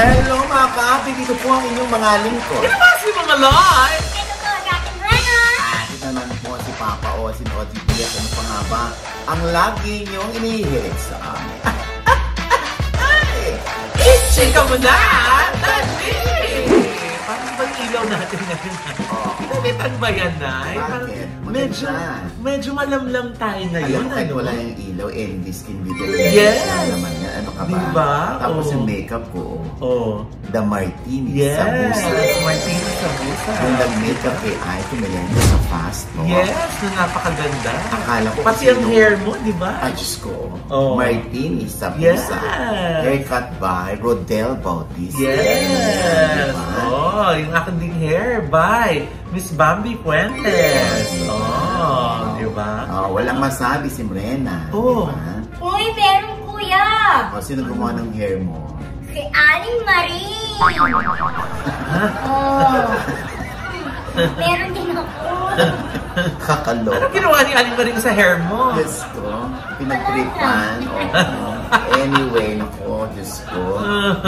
Hello mga ka-api, dito po ang inyong mga lingkod. Ito ba si mga Loy? Ito po, Dating Brenna! Ito naman po si Papa O, si Oti Piat, ano pa nga ba? Ang lagi niyong inihilig sa amin. Chika mo na! Dali! Parang bang ilaw natin ngayon? Pinalitan ba yan, Nay? Bakit? Medyo malamlam tayo ngayon. Alam mo kahit wala yung ilaw, ND skin video. Yes! Naman yan. Ano ka ba? Diba? Tapos yung makeup ko, The Martini sa busa. Yes! Martini sa busa. Yung nag-makeup kay Ay, kumilang sa fast, no? Yes! Na napakaganda. Akala ko pati ang hair mo, di ba? Ay, Diyos ko. Martini sa busa. Yes! Haircut by Rodel Bautista. Yes! Diba? Yung aking ding hair by Miss Bambi Fuentes. Di ba? Walang masabi si Mrena. Oh. Diba? Uy, meron kuya! Sino gumawa ng hair mo? Si Aling Marie! Meron din ako. Kakalo. Ano ginawa ni Aling Maring sa hair mo? Diyos ko. Pinagtripan. Anyway, naku, Diyos ko.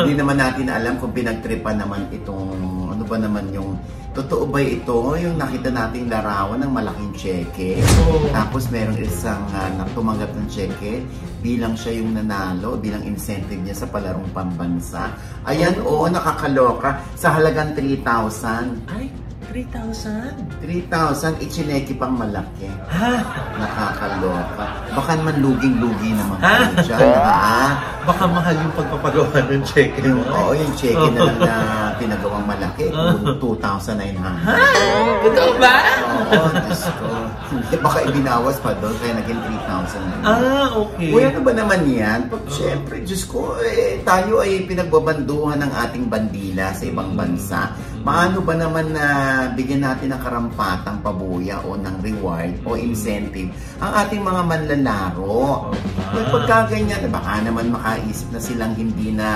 Hindi naman natin alam kung pinagtripan naman itong, ano ba naman yung, totoo ba ito? Yung nakita nating larawan ng malaking cheque. Tapos merong isang tumanggap ng cheque bilang siya yung nanalo, bilang incentive niya sa palarong pambansa. Ayan, nakakaloka. Sa halagang 3,000. Ay, 3,000? 3,000, ichineke pang malaki. Ha? Nakakaloka. Baka naman luging-lugi naman kayo dyan, ha? Baka mahal yung pagpapagawa ng cheque mo. Oo, yung cheque na lang na pinagawang malaki. 2,900. Ha? Ito ba? Oo, Diyos ko. Baka ibinawas pa doon, kaya naging 3,000 na. Okay. Uy, ano ba naman yan? Pag syempre, Diyos ko, tayo ay pinagbabanduhan ng ating bandila sa ibang bansa. Paano ba naman na bigyan natin ng karampatang pabuya o ng reward o incentive ang ating mga manlalaro? Kung pagkaganyan, baka naman makaisip na silang hindi na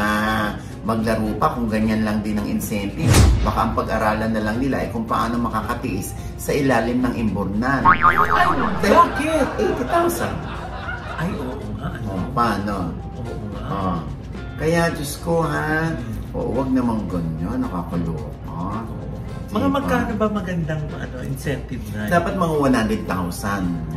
maglaro pa kung ganyan lang din ang incentive. Baka ang pag-aralan na lang nila ay kung paano makakatiis sa ilalim ng imbornan. Bakit? 80,000. Ay, oo nga. Paano? Oo nga. Kaya, Diyos ko ha, wag namang ganyan, nakakaloka. Mga magkano ba magandang incentive na? Dapat mga 100,000.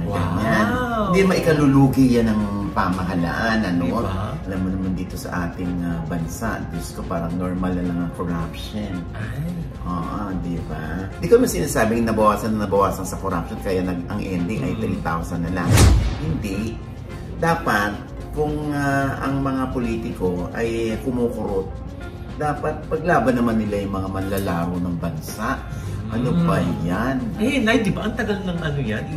Ganyan. Wow! Hindi maikalulugi yan ng pamahalaan. Ano? Diba? Alam mo naman dito sa ating bansa, Diyos ko, parang normal na lang ang corruption. Ay. Oo, di ba? Di ko naman sinasabing nabawasan sa corruption kaya ang ending ay 3,000 na lang. Hindi. Dapat, kung ang mga politiko ay kumukurot, dapat paglaban naman nila yung mga manlalaro ng bansa. Ano ba yan? Nay, di ba ang tagal ng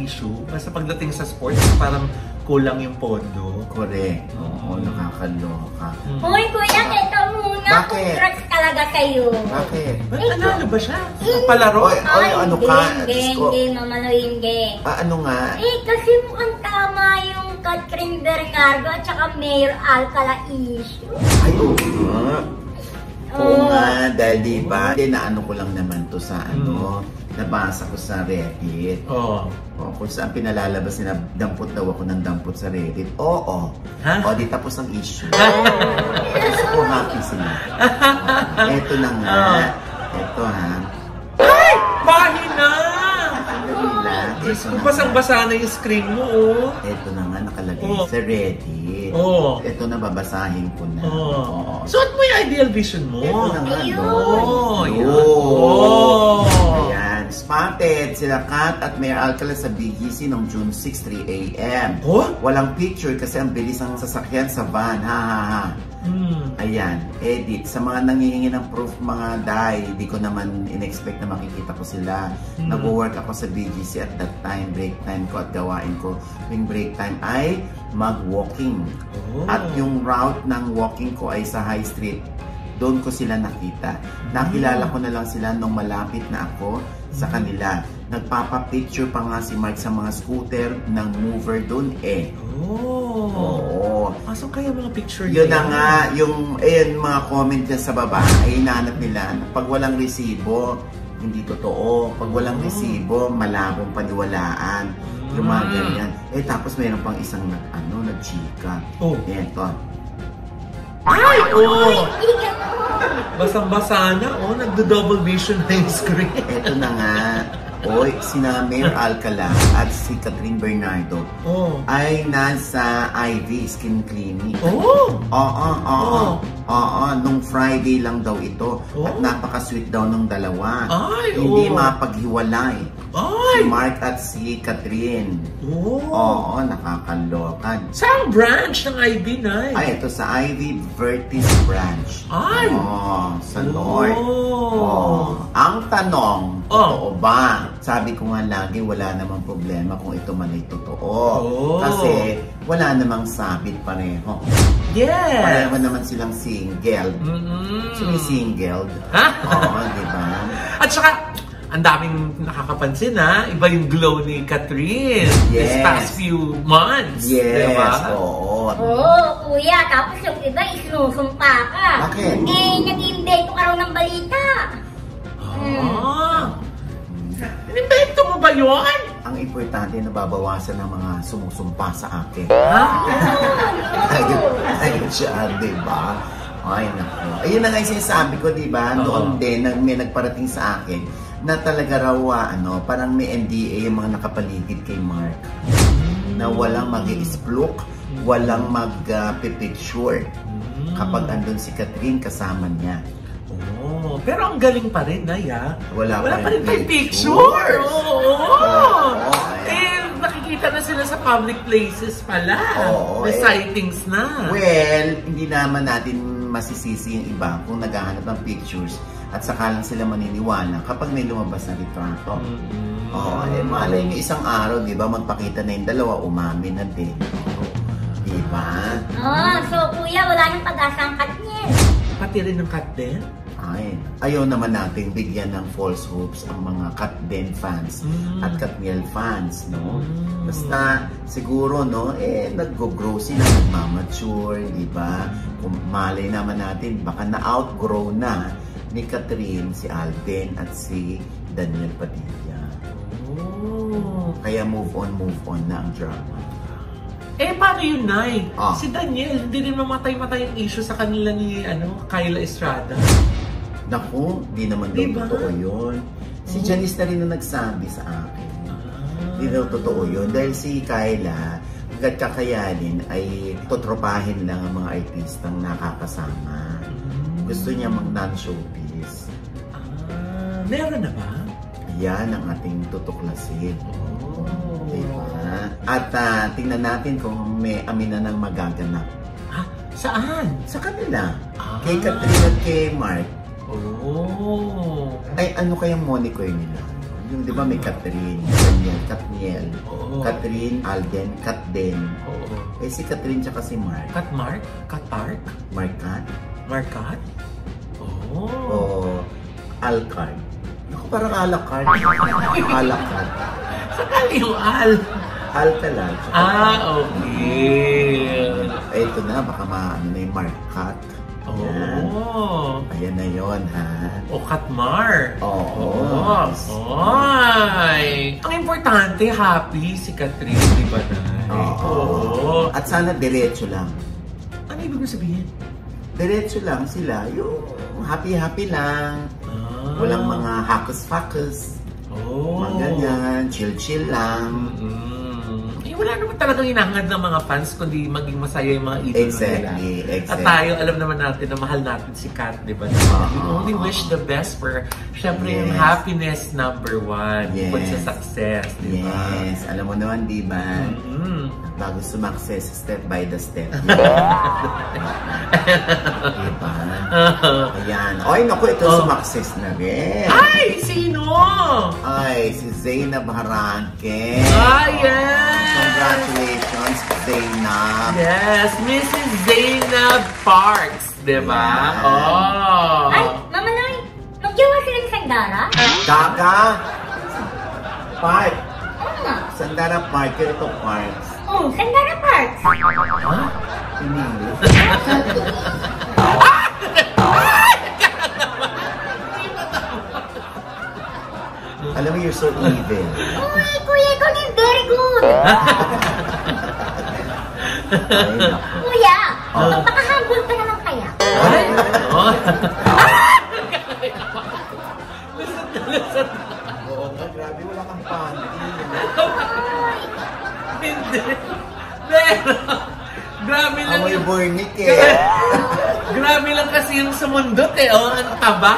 issue? Basta pagdating sa sports, parang kulang yung pondo. Correct. Oo, nakakaloka. Uy, kuya, ito muna. Bakit? Congrats talaga kayo. Bakit? Ano ba siya? Palaro? Oy, ano ka? Game, mamaloyin, game. Ano nga? Kasi mukhang tama yung Catherine Bernardo at saka Mayor Alcala issue. Ay, oo nga. Oo nga, dahil diba, naano ko lang naman to sa nabasa ko sa Reddit. Kung saan pinalalabas na dampot daw ako ng dampot sa Reddit. Oo. Di tapos ang issue. Gusto ko happy sila. Eto na nga. Eto ha. Ay! Mahina! Basang-basa na yung screen mo, Eto na nga, nakalagay sa Reddit. Eto na, babasahin ko na. Suot mo yung ideal vision mo. Eto na nga, Ayan, spotted sila Kat at Mayor Alcala sa BGC noong June 6, 3 a.m. Walang picture kasi ang bilis ng sasakyan sa van. Ayan, edit. Sa mga nangihingi ng proof, mga day, di ko naman in-expect na makikita ko sila. Nag-work ako sa BGC at that time, break time ko at gawain ko. Yung break time ay mag-walking. At yung route ng walking ko ay sa High Street. Doon ko sila nakita. Nakilala ko na lang sila nung malapit na ako sa kanila. Nagpapa-picture pa nga si Mark sa mga scooter ng mover doon Oo. So kaya mga picture yun na nga, yung mga comment dyan sa baba, ay hinahanap nila. Pag walang resibo, hindi totoo. Pag walang resibo, malabong paniwalaan. Yung mga ganyan. Tapos mayroon pang isang nagchika. Eto. Ay, oo. Hindi ganun. Basang-basa na, nagdo-double vision na yung screen. Ito na nga. Oy, sina Mayor Alcala at si Catherine Bernardo ay nasa IV Skin Clinic. Oo, nung Friday lang daw ito. At napaka-sweet daw ng dalawa. Hindi mapaghiwalay. Si Mark at si Catherine. Oo, nakakalokan. Saan branch ng IV, Nay? Ay, ito sa IV Vertis branch. Ay! Sa North. Ang tanong, totoo ba? Sabi ko nga lagi, wala namang problema kung ito man ay totoo. Kasi wala namang sabit pareho. Yes! Pareho naman silang single. Sino yung single? Oo, diba? At saka, ang daming nakakapansin iba yung glow ni Catherine this past few months. Yes, diba? oo. Kuya, tapos yung iba isinusumpa ka. Bakit? Nag-invento ka raw ng balita. Inimbento mo ba yun? Ang importante, nababawasan ng mga sumusumpa sa akin. Ayun siya, diba? Ay, naku. Ayun na nga yung sinasabi ko, diba? Noon din, may nagparating sa akin na talaga raw, parang may NDA yung mga nakapaligid kay Mark. Na walang mag-i-splok, walang mag-picture kapag andun si Catherine kasama niya. Pero ang galing pa rin, Naya. Wala pa rin picture. Nakikita na sila sa public places pala. May sightings na. Well, hindi naman natin masisisi yung iba kung naghahanap ng pictures at saka lang sila maniniwala kapag may lumabas na retrato. Malay nyo isang araw, di ba, magpakita na yung dalawa, umamin na din. Di ba? So kuya, wala nang pag-asa ang Katniel. Pati rin ng Katniel? Ayaw naman natin bigyan ng false hopes ang mga Katniel fans at Katniel fans, no? Basta siguro, no, nag-grow sila, nagmamature, di ba? Kung malay naman natin, baka na-outgrow na ni Catherine, si Alden at si Daniel Padilla. Kaya move on na ang drama. Paano yun, Nay? Si Daniel, hindi rin mamatay-matay yung issue sa kanila ni Kyla Estrada. Naku, di naman daw totoo yun. Si Janice na rin na nagsabi sa akin. Di daw totoo yun. Dahil si Kyla, hanggat kakayanin ay tutropahin lang ang mga artistang nakakasama. Gusto niya mag-non-showbiz. Meron na ba? Yan ang ating tutuklasin. Diba? At tingnan natin kung may aminan ng magaganap. Saan? Sa kanila. Kay Catherine at kay Mark. Ay, ano kayang moniker nila? Yung di ba may Catherine, Daniel, Katniel, Catherine, Alden, Katden. Si Catherine tsaka si Mark. Katmark? Katark? Markat? Markat? Alcard. Ako parang alakard. Alakard. Saan yung al? Alcala. Okay. Ito na, baka maano na yung Markat. Ayan na yun, ha? Katmar. Ay. Ang importante, happy si Catherine, di ba, Nay? At sana diretso lang. Ano ibig sabihin? Diretso lang sila. Yung happy-happy lang. Walang mga hakus-fakus. Mga ganyan. Chill-chill lang. Wala naman talagang hinahangad ng mga fans kundi maging masaya yung mga idol nila. Exactly. At tayo, alam naman natin na mahal natin si Kat, di ba? We only wish the best for, syempre, yung happiness number one. Bukod sa success, di ba? Yes. Alam mo naman, di ba? Bago sumakses, step by the step. Diba? Ayan. Ay, naku, ito sumakses na rin. Ay, sino? Ay, si Zainab Haranque. Yes! Congratulations, Zainab. Yes, Mrs. Zainab Parks, diba? Ay, Mama Noy, magjowa sila ng Sandara? Gaga! Park. Sandara Park, ito Parks. Sandara Parks. Pinili. Alam mo, you're so evil. Uy, kuya, ikaw din very good. Ay, naku. Kuya, magpaka-humble ka naman kaya. Lusot. Oo nga, grabe, wala kang panty. Hindi. Pero, grabe lang Amoy yung... burnik eh. Grabe lang kasi yung sumundot eh. Oh, ang taba.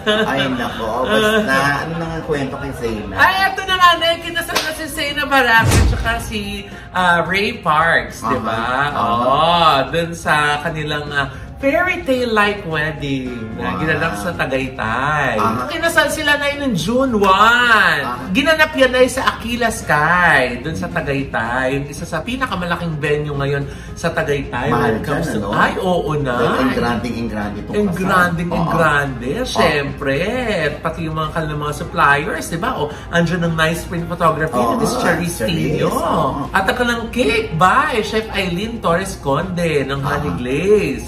Ay, nako. Basta, ano nang ang kwento kay Zayna? Ay, eto na nga, kinasal na si Zayna Baraki at saka si Ray Parks, di ba? Oo, dun sa kanilang fairy tale-like wedding na ginanap sa Tagaytay. Kinasal sila na yun June 1. Ginanap yan ay sa Aquila Sky, dun sa Tagaytay. Isa sa pinakamalaking venue ngayon sa Tagaytay. Mahal dyan, ano? Ay, oo na. Engranding itong kasal. Engranding. Siyempre, pati yung mga kanilang mga suppliers, di ba? O, andyan ng nice print photography na Miss Charisse Tino. At ang kanilang cake by Chef Aileen Torres Conde ng Honey Glaze.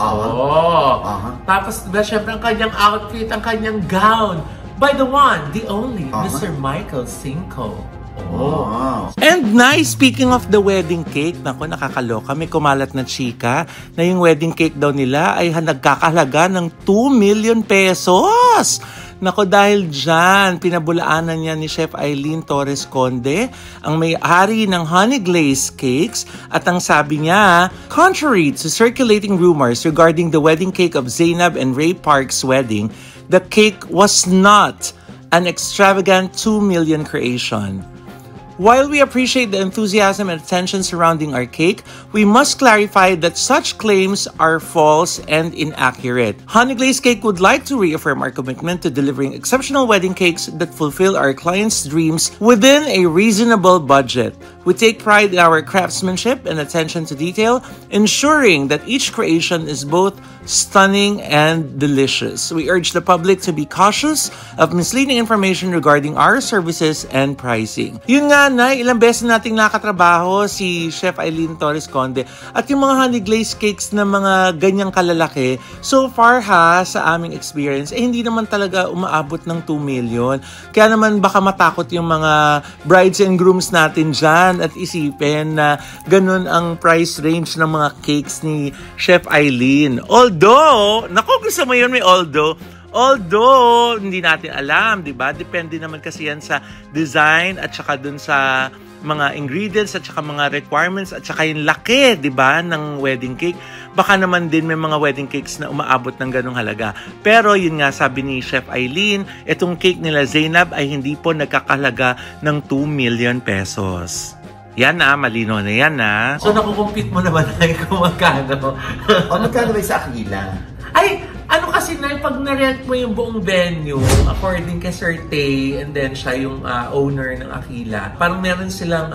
Tapos, diba, syempre, ang kanyang outfit, ang kanyang gown, by the one, the only, Mr. Michael Cinco. And nice, speaking of the wedding cake, naku, nakakaloka, may kumalat na chika na yung wedding cake daw nila ay nagkakahalaga ng 2 million pesos. Nako, dahil dyan, pinabulaanan niya ni Chef Aileen Torres Conde, ang may-ari ng Honey Glaze Cakes, at ang sabi niya, contrary to circulating rumors regarding the wedding cake of Zainab and Ray Park's wedding, the cake was not an extravagant 2 million creation. While we appreciate the enthusiasm and attention surrounding our cake, we must clarify that such claims are false and inaccurate. Honey Glaze Cake would like to reaffirm our commitment to delivering exceptional wedding cakes that fulfill our clients' dreams within a reasonable budget. We take pride in our craftsmanship and attention to detail, ensuring that each creation is both stunning and delicious. We urge the public to be cautious of misleading information regarding our services and pricing. Yun nga, Nay, ilang beses nating nakatrabaho si Chef Aileen Torres Conde at yung mga honey glaze cakes na mga ganyang kalalaki, so far sa aming experience, hindi naman talaga umaabot ng 2 million. Kaya naman baka matakot yung mga brides and grooms natin dyan at isipin na ganun ang price range ng mga cakes ni Chef Aileen. Although, naku, gusto mo yun, may although, hindi natin alam, di ba? Depende naman kasi yan sa design at saka dun sa mga ingredients at saka mga requirements at saka yung laki, di ba, ng wedding cake. Baka naman din may mga wedding cakes na umaabot ng ganung halaga. Pero yun nga, sabi ni Chef Aileen, itong cake nila Zainab ay hindi po nagkakahalaga ng 2 million pesos. Yan na, malino na yan na. So, nakukumpit mo naman ay kung magkano. O, magkano ba sa Aquila? Ay, ano kasi na, pag na-rent mo yung buong venue, according kay Sir Tay, and then siya yung owner ng Aquila, parang meron silang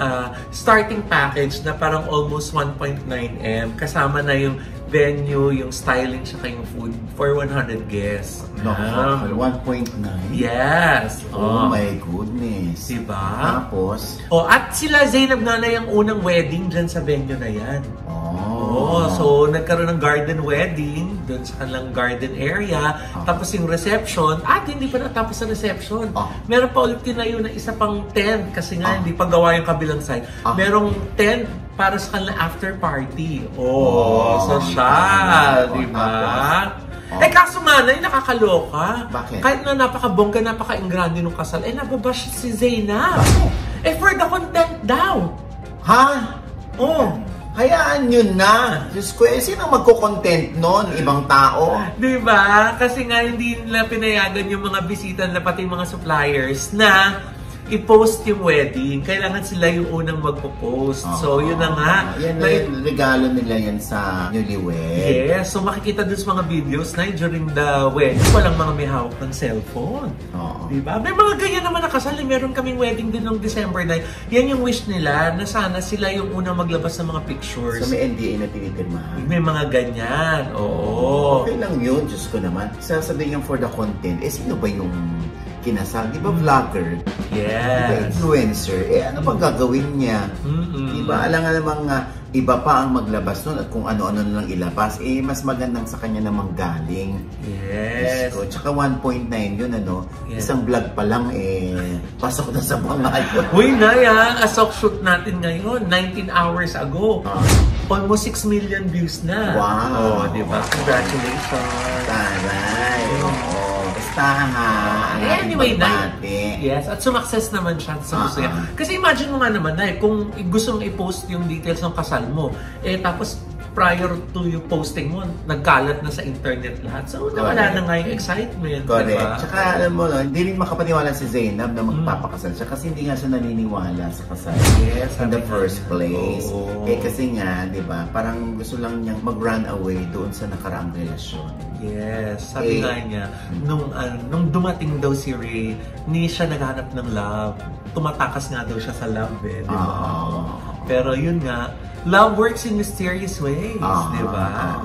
starting package na parang almost 1.9M. Kasama na yung venue, yung styling, saka yung food for 100 guests. No, 1.9? Yes. Oh my goodness. Diba? Tapos? At sila Zainab nga na yung unang wedding dyan sa venue na yan. So nagkaroon ng garden wedding doon sa kanilang garden area. Tapos yung reception, hindi pa natapos sa reception. Meron pa ulit tinayo na isa pang tent kasi nga hindi pa gawa yung kabilang side. Merong tent para sa kanilang after party. So siya, di ba? Kaso manay, nakakaloka. Bakit? Kahit na napaka-bongga, napaka-ingrande nung kasal, nababash si Zainab. For the content daw. Ha? Hayaan yun na. Diyos ko, sino magko-content nun? Ibang tao? Diba? Kasi nga hindi nila pinayagan yung mga bisita na pati mga suppliers na i-post yung wedding. Kailangan sila yung unang magpo-post. So, yun na nga. Yan na yung regalo nila yan sa newlywed. Yes. So, makikita dun sa mga videos na during the wedding, walang mga may hawak ng cellphone. Diba? May mga ganyan naman nakasal. Meron kaming wedding din noong December 9. Yan yung wish nila na sana sila yung unang maglabas ng mga pictures. So, may NDA na pinipirmahan. May mga ganyan. Oo. Okay lang yun. Diyos ko naman. Sasabihin yung for the content, sino ba yung kinasal. Di ba vlogger? Yes. Di ba influencer? Ano bang gagawin niya? Di ba? Alam nga namang iba pa ang maglabas nun at kung ano-ano na lang ilabas. Mas magandang sa kanya namang galing. Yes. So, tsaka 1.9 yun, ano? Yes. Isang vlog pa lang, pasok na sa mga ngayon. Uy, Naya, asok shoot natin ngayon, 19 hours ago. Almost 6 million views na. Wow. Oh, di ba? Congratulations. Taray. Oo. Basta Anyway, yes, at sumakses naman siya sa gusto niya. Kasi imagine mo nga naman na kung gusto mong i-post yung details ng kasal mo, tapos prior to yung posting mo, nagkalat na sa internet lahat. So, nawala na nga yung excitement. Correct. Diba? Tsaka, alam mo, hindi rin makapaniwala si Zainab na magpapakasal siya kasi hindi nga siya naniniwala sa kasal. Yes. In the first place. Oh. Kasi nga, di ba, parang gusto lang niyang mag-run away doon sa nakaraang relasyon. Yes. Sabi nga niya, nung dumating daw si Ray, hindi siya naghanap ng love. Tumatakas nga daw siya sa love, di ba? Pero yun nga, love works in mysterious ways, di ba?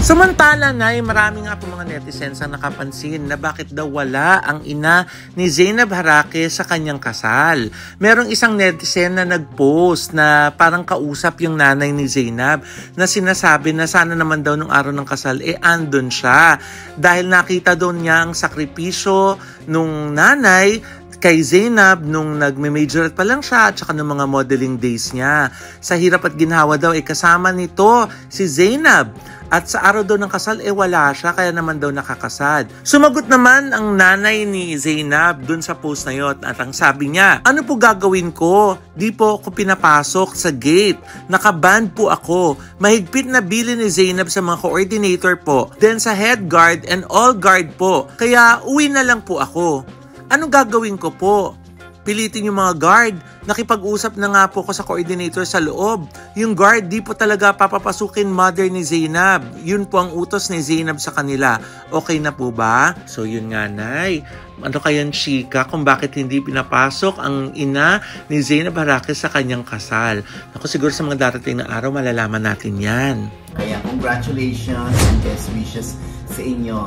Samantala na, marami nga po mga netizens ang nakapansin na bakit daw wala ang ina ni Zainab Harake sa kanyang kasal. Merong isang netizen na nag-post na parang kausap yung nanay ni Zainab na sinasabi na sana naman daw nung araw ng kasal, andun siya. Dahil nakita doon niya ang sakripisyo nung nanay kay Zainab nung nagme-majorette pa lang siya at saka ng mga modeling days niya. Sa hirap at ginhawa daw kasama nito si Zainab. At sa araw daw ng kasal wala siya kaya naman daw nakakasad. Sumagot naman ang nanay ni Zainab dun sa post na yun at ang sabi niya, ano po gagawin ko? Di po ako pinapasok sa gate. Nakaban po ako. Mahigpit na bili ni Zainab sa mga coordinator po. Then sa head guard and all guard po. Kaya uwi na lang po ako. Anong gagawin ko po? Pilitin yung mga guard. Nakipag-usap na nga po ko sa coordinator sa loob. Yung guard, di po talaga papapasukin mother ni Zainab. Yun po ang utos ni Zainab sa kanila. Okay na po ba? So yun nga, Nay. Ano kayang chika kung bakit hindi pinapasok ang ina ni Zainab Harake sa kanyang kasal? Ako siguro sa mga darating na araw, malalaman natin yan. Kaya congratulations and best wishes sa inyo,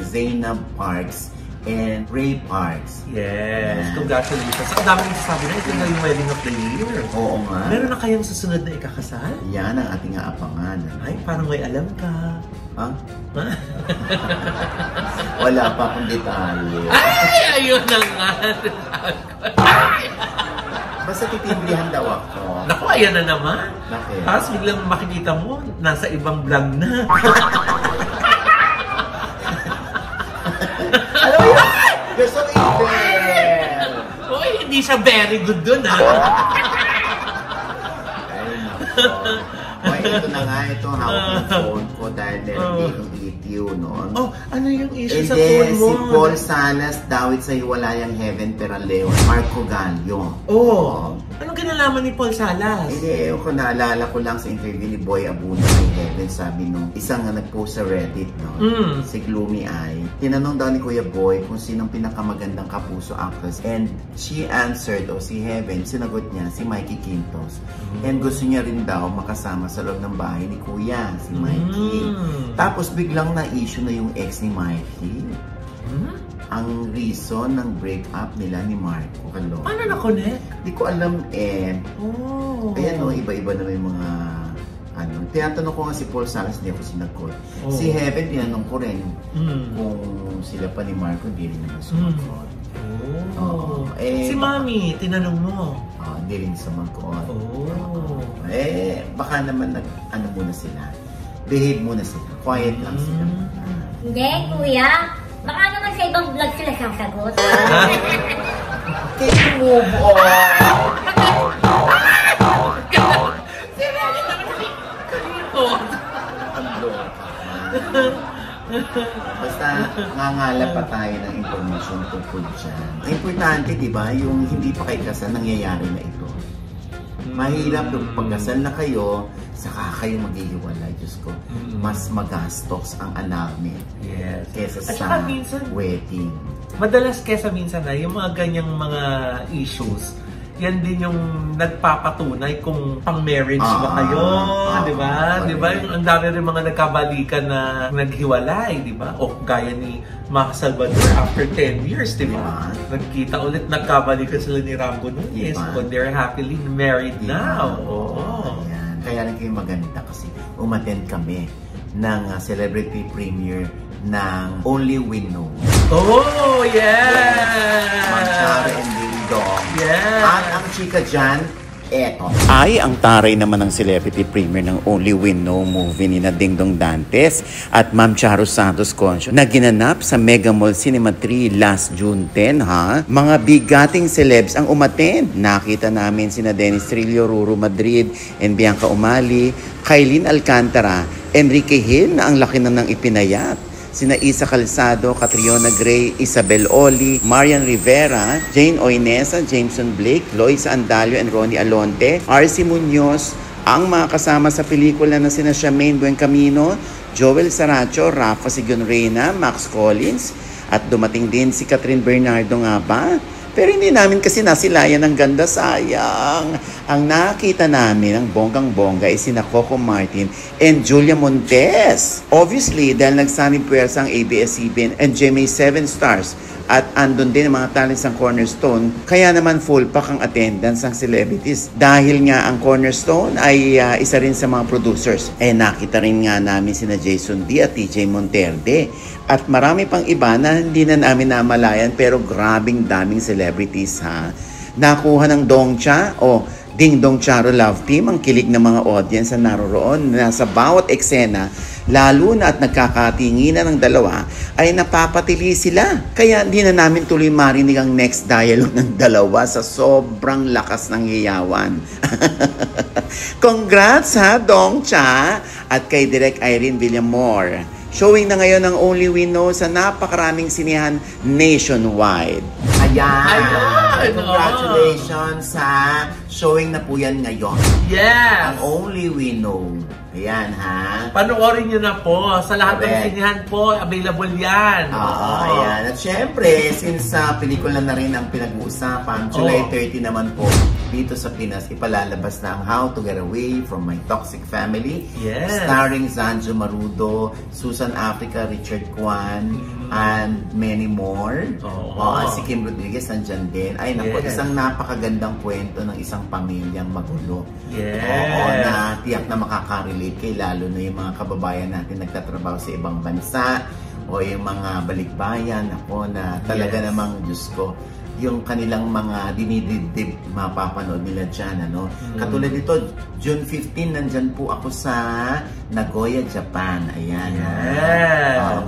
Zainab Parks and Ray Parks. Yes, congratulations. Ang dami nagsasabi na ito na yung wedding of the year. Oo nga. Meron na kayang susunod na ikakasal? Yan ang ating aapangan. Ay, parang may alam ka. Ha? Wala pa akong detalye. Ay, ayun na nga. Basta titimblihan daw ako. Naku, ayan na naman. Bakit? Tapos biglang makikita mo, nasa ibang vlog na. Alam mo yun? You're so evil! Uy, hindi siya very good dun, ha? Ay, nako. Ay, ito na nga, ito ang hawak ng phone ko dahil meron yung issue noon. Oh, ano yung issue sa then, phone mo? Si Paul Salas, dawit sa Hiwalayang Heaven, Peraleo, Marco Gallio. Oh, anong kinalaman ni Paul Salas? Hindi, ko naalala ko lang sa interview ni Boy Abuna kay Heaven, sabi nung isang nag-post sa Reddit, no? Si Gloomy Eye. Tinanong daw ni Kuya Boy kung sinong pinakamagandang kapuso actress. And she answered, si Heaven, sinagot niya, si Mikey Quintos. And gusto niya rin daw makasama sa loob ng bahay ni Kuya, si Mikey. Tapos biglang na-issue na yung ex ni Mikey. Ang reason ng breakup nila ni Marco. Paano na-connect? Di ko alam Ayan iba-iba na may mga tinatanong ko nga si Paul Salas, hindi ako sinagot. Si Heaven, tinanong ko rin kung sila pa ni Marco, hindi rin naman sumagot. Si Mami, tinanong mo? Hindi rin sumagot. Baka naman muna sila. Behave muna sila. Quiet lang sila. Hindi, Kuya. Baka naman sa ibang vlog sila sasagot. Can you move on? Basta ngangala pa tayo ng information tungkol dyan. Importante, di ba, yung hindi pa kayo kasal, nangyayari na ito. Mahirap yung pagkasal na kayo, saka kayo maghihiwalay. Diyos ko, mas magastos ang annulment kesa sa wedding. Madalas kesa minsan yung mga ganyang mga issues, yan din yung nagpapatunay kung pang-marriage ba kayo, di ba? Di ba? Ang dami rin mga nagkabalikan na naghiwalay, di ba? O gaya ni Max Salvador after 10 years, di ba? Nagkita ulit, nagkabalikan sila ni Rambo Nunes. But they're happily married now. Ayan. Kaya rin kayo maganda kasi umattend kami ng celebrity premiere ng Only We Know. Oh, yes! Mancharo and Ding-Dong. Yes! At ang chika dyan, eto. Ay, ang taray naman ng celebrity premiere ng Only We Know movie ni na Ding-Dong Dantes at Ma'am Charo Santos Concho na ginanap sa Mega Mall Cinema 3 last June 10, ha? Mga bigating celebs ang umattend. Nakita namin sina Dennis Trillo, Ruru Madrid, and Bianca Umali, Kailin Alcantara, Enrique Hill na ang laki na ng ipinayat. Sina Isa Calzado, Catriona Gray, Isabel Oli, Marian Rivera, Jane Oinesa, Jameson Blake, Loisa Andalio, and Ronnie Alonte, R.C. Munoz, ang mga kasama sa pelikula na sina Charmaine Buencamino, Joel Saracho, Rafa Sigonreina, Max Collins, at dumating din si Catherine Bernardo nga ba? Pero hindi namin kasi nasilayan ng ganda, sayang. Ang nakita namin ng bonggang-bongga ay sina Coco Martin and Julia Montes. Obviously, dahil nagsanib puwersa ang ABS-CBN and GMA 7 Stars at andun din ang mga talents ng Cornerstone, kaya naman full pack ang attendance ng celebrities. Dahil nga ang Cornerstone ay isa rin sa mga producers. Nakita rin nga namin sina Jason D at TJ Monterde. At marami pang iba na hindi na namin namalayan pero grabing daming celebrities, ha. Nakuha ng Dongcha o Ding-Dong Charo Love Team ang kilig ng mga audience na naroroon na sa bawat eksena, lalo na at nagkakatinginan ng dalawa, ay napapatili sila. Kaya hindi na namin tuloy marinig ang next dialogue ng dalawa sa sobrang lakas ng hiyawan. Congrats, ha, Dongcha! At kay Direk Irene Villamor. Showing na ngayon ang Only We Know sa napakaraming sinihan nationwide. Ayan! Congratulations, ha! Showing na po yan ngayon. Yes! Ang Only We Know. Ayan, ha? Panoorin nyo na po. Sa lahat ng sinihan po, available yan. Ayan. At syempre, since pelikula na rin ang pinag-uusapan, July 30 naman po, dito sa Pinas, ipalalabas na ang How to Get Away from My Toxic Family. Yes. Starring Zanjo Marudo, Susan Africa, Richard Kwan, and many more. Si Kim Rodriguez nandyan din. Ay, naku, isang napakagandang kwento ng isang pamilyang magulo. Yes. Na tiyak na makakarelate kay lalo na yung mga kababayan natin nagtatrabaho sa ibang bansa o yung mga balikbayan ako na talaga namang Diyos ko yung kanilang mga dinidibdib mapapanood nila dyan, ano? Katulad nito, June 15 nandyan po ako sa Nagoya, Japan. Ayan.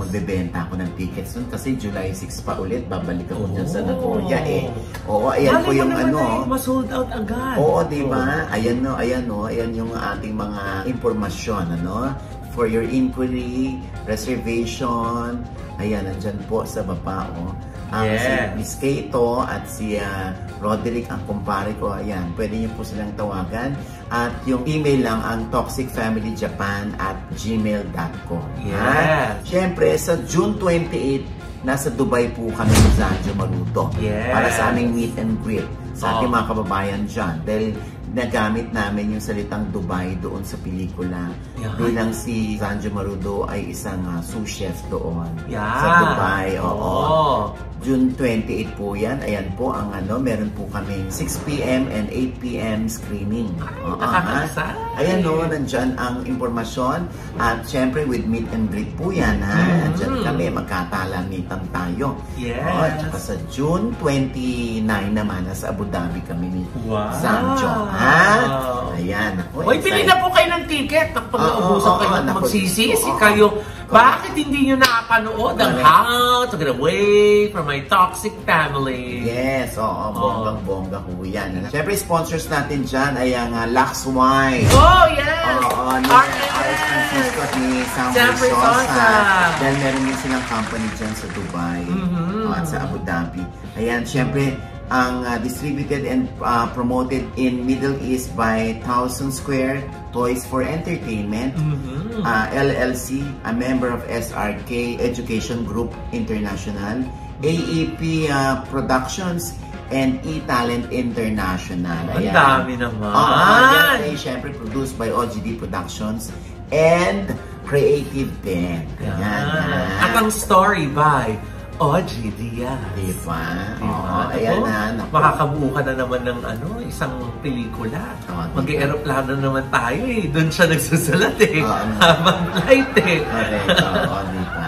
Magbebenta ako ng tickets nun kasi July 6 pa ulit babalik ako dyan sa Nagoya ayan po yung ma-sold out agad. Diba? Ayan yung ating mga impormasyon, ano? For your inquiry, reservation, ayan, nandyan po sa baba, si Miss Kato at si Roderick, ang kumpare ko, ayan, pwede niyo po silang tawagan. At yung email lang ang toxicfamilyjapan@gmail.com. Siyempre, sa June 28, nasa Dubai po kami ni Zanjo Marudo para sa aming meet and greet sa ating mga kababayan dyan. Dahil nagamit namin yung salitang Dubai doon sa pelikula. Bilang si Zanjo Marudo ay isang sous chef doon sa Dubai. June 28 po yan. Ayan po ang meron po kaming 6 p.m. and 8 p.m. screening. Ayan nandyan ang impormasyon. At syempre with meet and greet po yan, ha. Nandyan kami, magkatalamitan tayo. At saka sa June 29 naman, nasa Abu Dhabi kami ni Zanjo. Ayan. Hoy, pili na po kayo ng ticket. Pag naubusan kayo magsisisi kayo. Bakit hindi nyo nakapanood ang How to Get Away from My Toxic Family? Yes, bonggang-bongga po yan. Siyempre, sponsors natin dyan ay ang Lux Wine. Aris Francisco at ni Samuel Sosa. Dahil meron din silang company dyan sa Dubai at sa Abu Dhabi. Ayan, siyempre, ang distributed and promoted in Middle East by Thousand Square Toys for Entertainment, LLC, a member of SRK Education Group International, AEP Productions, and E-Talent International. Ang dami naman! Yan ay syempre produced by OGD Productions and creative din. At ang story by Ogie Diaz. Diba? Diba? Ayan na. Makakabuo ka na naman ng isang pelikula. Mag-aeroplano naman tayo eh. Doon siya nagsusulat eh. Habang flight eh.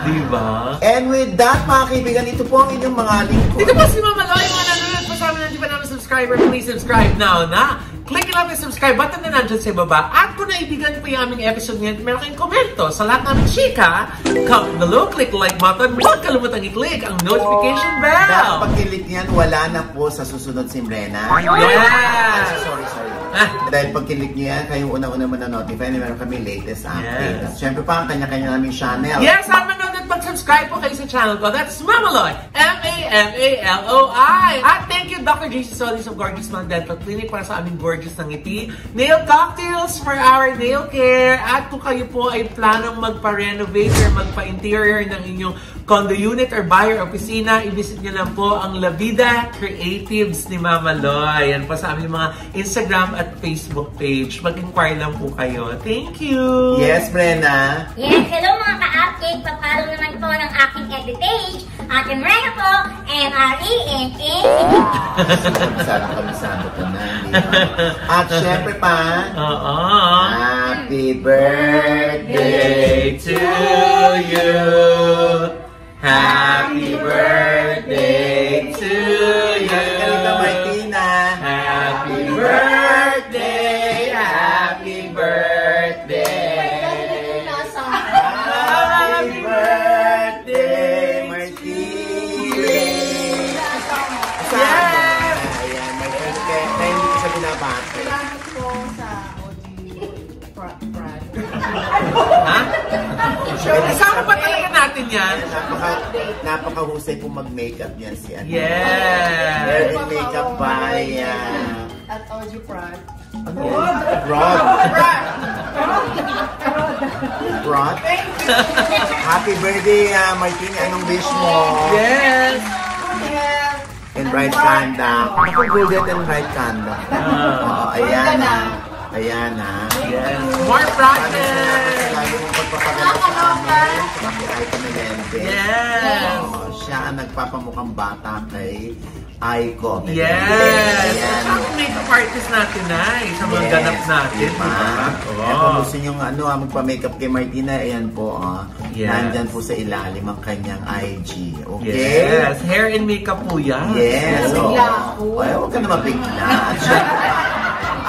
Diba? And with that, mga kaibigan, ito po ang inyong mga lingkod. Dito po si Mama Loy, mga nanonood pa sa amin ng di pa namin subscriber. Please subscribe now na. Click lang yung subscribe button na nandyan sa baba. At kung naibigan po yung aming episode ngayon, meron kayong komento sa lahat ng chika, comment below, click like button, huwag kalimutang i-click ang notification bell. Dahil pag-click niyan, wala na po sa susunod si Mrena. Yes! Sorry. Dahil pag-click niyo yan, kayong una-una na-notify na meron kami latest update. At syempre pa, ang kanya-kanya naming channel. Yes, at manood at mag-subscribe po kayo sa channel ko. That's Mama Loy, M-A-M-A-L-O-I. At thank you, Dr. JC Solis of Gorgeous Smile Dental Clinic para sa aming gorgeous ng ngiti. Nail cocktails for our nail care. At kung kayo po ay planong magpa-renovate or magpa-interior ng inyong condo unit or bahay or opisina, i-visit nyo lang po ang La Vida Creatives ni Mama Loy. Yan po sa aming mga Instagram at Facebook page. Mag-inquire lang po kayo. Thank you! Yes, Brenna? Yes, hello mga ka-update. Papalo naman po ng aking FB page. Ate Mrena po, M-R-E-N-A. Kabisado ko na. At syempre pa, Happy birthday to you! Happy birthday to you! Martina! Happy birthday! Happy birthday! Happy birthday, Martina! Ayan, may birthday. Kaya hindi ko siya binabate. Salamat po sa Ogie Prad. Ha? Kasama pa talaga natin yan. Napakahusay po mag-makeup yan si ano. Yes! Very makeup by At Ogie Prad. ano? Rod. Happy birthday, Martina. Anong wish mo? Yes! And bright conduct. Ako golden and bright conduct. Ayan na. Ayan na. Yes! More practice! Lalo mong pagpapaganda sa amin. Kaki-Aika Melende. Yes! Siya ang nagpapamukhang bata kay Aiko. Yes! Siya ang makeup artist natin sa mga ganap natin. Kung gusto nyo magpa-makeup kay Martina, ayan po. Yes. Nandyan po sa ilalim ang kanyang IG. Okay? Yes! Hair and makeup po yan. Yes! Ay, huwag ka na mabigla.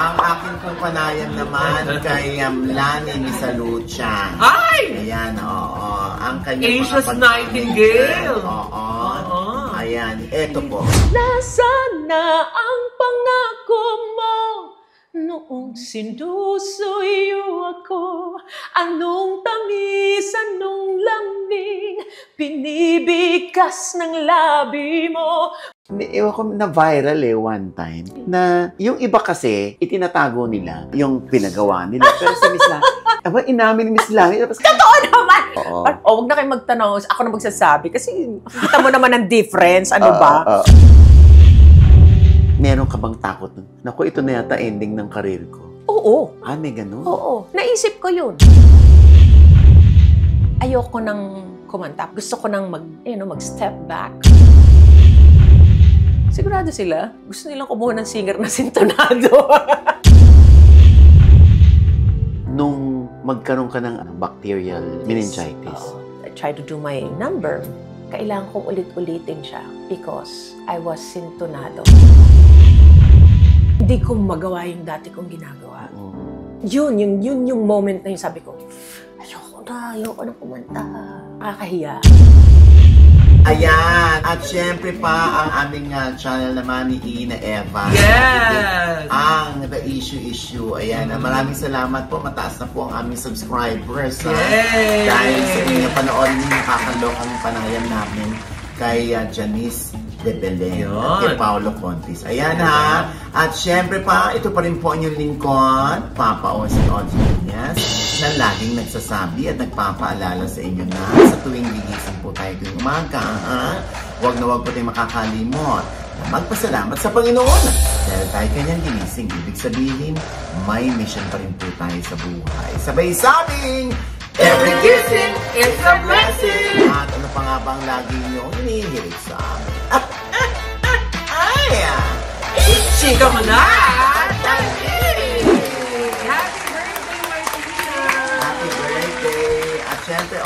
Ang aking pong panayam naman kay Lani Misalucha. Ay! Ayan, ang kanyang Asia's Nightingale. Ayan, eto po. Nasaan na ang pangako mo? Noong sinusuyo ako, anong tamis, anong lambing, binibigas ng labi mo. Ewan ko, na-viral one time, na yung iba kasi, itinatago nila yung pinagawa nila. Pero si Miss Lani, inamin ni Miss Lani. Totoo naman! Huwag na kayo magtanong, ako na magsasabi. Kasi kita mo naman ang difference, ano ba? Meron ka bang takot nun? Naku, ito na yata ending ng karir ko. Oo. May ganun? Oo. Naisip ko yun. Ayoko nang kumanta. Gusto ko nang mag-step back. Sigurado sila, gusto nilang kumuha ng singer na sintonado. Nung magkaroon ka ng bacterial meningitis, I tried to do my number. Kailangan kong ulit-ulitin siya because I was sintonado. Hindi ko magawa yung dati kong ginagawa. Yun yung moment na yung sabi ko, ayoko na kumanta. Nakakahiya. Ayan! At syempre pa, ang aming channel naman ni Ina Eva. Yes! Ang The Issue. Ayan, maraming salamat po. Mataas na po ang aming subscribers. Yay! Dahil sa inyo panoorin yung nakakalokang panayam namin kay Janice de Belen at kay Paolo Contis. Ayan ha! At syempre pa, ito pa rin po ang inyong lingkod, Papa Ogie Diaz, na laging nagsasabi at nagpapaalala sa inyo na sa tuwing gigising po tayo tuwing umaga, huwag na huwag po tayo makakalimot na magpasalamat sa Panginoon dahil tayo kanyang ginising. Ibig sabihin, may mission pa rin po tayo sa buhay. Sabay sabing, Every kissing is a blessing! At ano pa nga bang lagi nyo hinihilig sa amin? Ay! Chika mo na! Happy birthday! At syempre,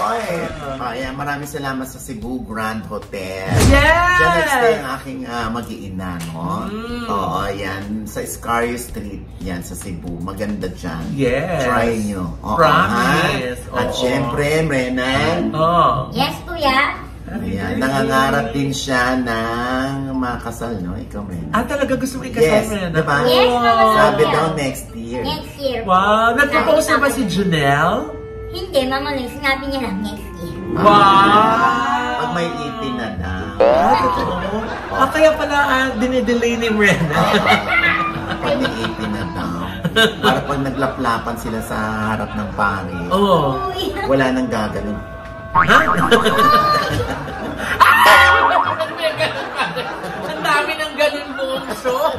ayan, maraming salamat sa Cebu Grand Hotel. Yes! Diyan nagstay ang aking mag-iina, no? Oo, yan. Sa Escario Street, yan, sa Cebu. Maganda dyan. Yes. Try nyo. Oo, Promise. ha? At syempre, Brennan. Yes, kuya. Ayan, nangangarap din siya ng makasal, no? Ikaw, Brennan. Talaga gusto mo ikasal, Yes, Brennan? diba? Yes, Mama Sabi Sophia. daw next year. Next year. Wow! Nagpropose na ba si Janelle? Hindi, Mama Lynn. Sinabi niya lang next year. Wow! Pag may ipin na daw. Totoo? Kaya pala dinidelay ni Brennan. Pag may ipin na daw. Para pag naglaplapan sila sa harap ng pari, Oo. Uy. wala nang gaganon. Ha? Ang dami ng ganun buong show.